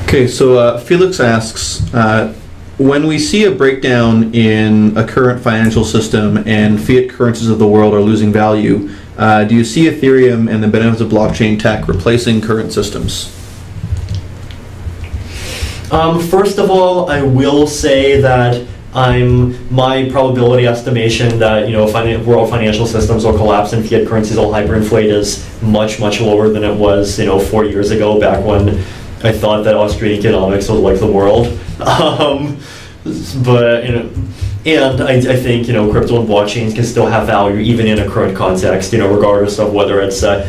Okay, so Felix asks, when we see a breakdown in a current financial system and fiat currencies of the world are losing value, do you see Ethereum and the benefits of blockchain tech replacing current systems? First of all, I will say that my probability estimation that world financial systems will collapse and fiat currencies will hyperinflate is much lower than it was 4 years ago, back when I thought that Austrian economics was like the world. But and I think crypto and blockchains can still have value even in a current context, regardless of whether it's like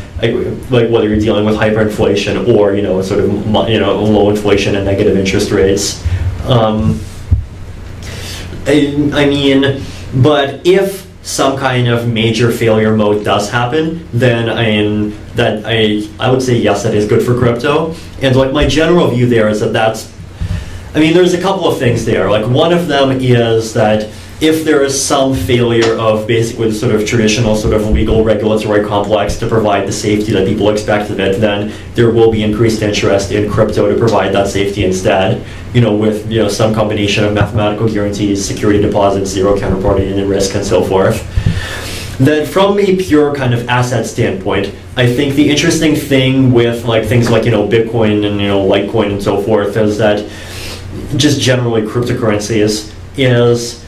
whether you're dealing with hyperinflation or sort of low inflation and negative interest rates. I mean, but if some kind of major failure mode does happen, then I would say yes, that is good for crypto. And like my general view there is there's a couple of things there. Like one of them is that if there is some failure of basically the sort of traditional sort of legal regulatory complex to provide the safety that people expect of it, then there will be increased interest in crypto to provide that safety instead, with some combination of mathematical guarantees, security deposits, zero counterparty risk, and so forth. Then from a pure kind of asset standpoint, I think the interesting thing with like things like Bitcoin and Litecoin and so forth is that just generally cryptocurrencies is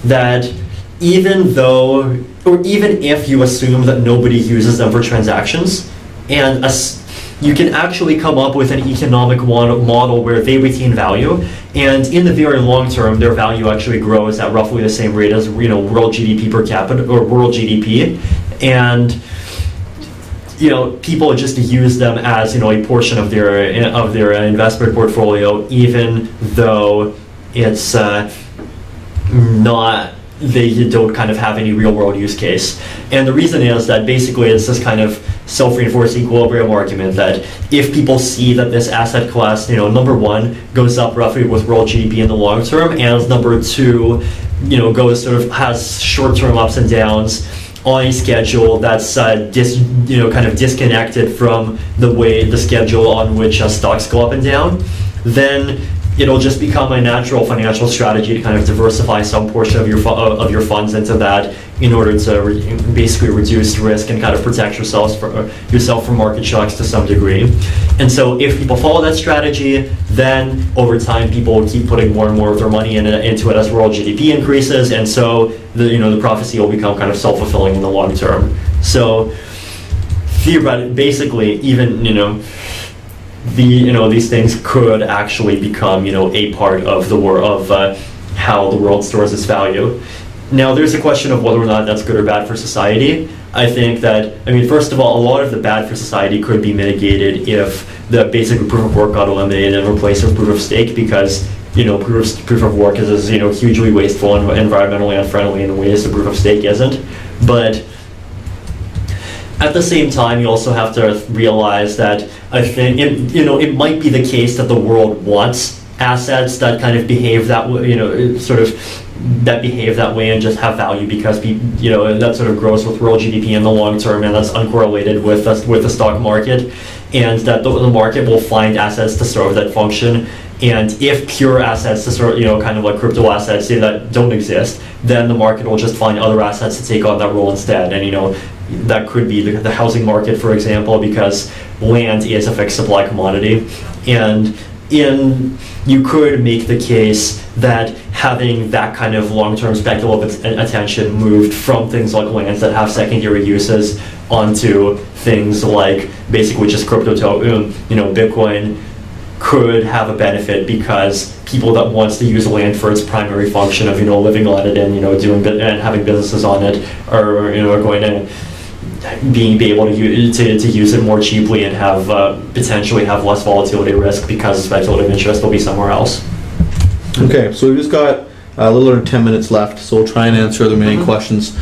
that even if you assume that nobody uses them for transactions, and you can actually come up with an economic model where they retain value, and in the very long term their value actually grows at roughly the same rate as world GDP per capita or world GDP, and people just use them as a portion of their investment portfolio, even though it's they don't kind of have any real world use case. And the reason is that basically it's this kind of self-reinforcing equilibrium argument that if people see that this asset class, number one, goes up roughly with world GDP in the long term, and number two, has short-term ups and downs on a schedule that's kind of disconnected from the schedule on which stocks go up and down, then it'll just become a natural financial strategy to kind of diversify some portion of your funds into that in order to basically reduce risk and kind of protect yourself from market shocks to some degree. And so if people follow that strategy, then over time people will keep putting more and more of their money into it as world GDP increases, and so the prophecy will become kind of self-fulfilling in the long term. So theoretically, basically, even these things could actually become a part of the world of how the world stores its value. Now there's a question of whether or not that's good or bad for society. I think that, first of all, a lot of the bad for society could be mitigated if the basic proof of work got eliminated and replaced with proof of stake, because proof of work is hugely wasteful and environmentally unfriendly in ways the proof of stake isn't. But at the same time, you also have to realize that I think it might be the case that the world wants assets that kind of behave that way, that behave that way and just have value because that sort of grows with world GDP in the long term, and that's uncorrelated with the stock market, and that the market will find assets to serve that function. And if pure assets to sort kind of like crypto assets that don't exist, then the market will just find other assets to take on that role instead. And that could be the housing market, for example, because land is a fixed supply commodity. And you could make the case that having that kind of long-term speculative attention moved from things like lands that have secondary uses onto things like basically just crypto, Bitcoin could have a benefit, because people that wants to use land for its primary function of living on it and doing and having businesses on it are going to be able to use it more cheaply and have potentially have less volatility risk because speculative interest will be somewhere else. Okay, so we've just got a little under 10 minutes left, so we'll try and answer the remaining questions.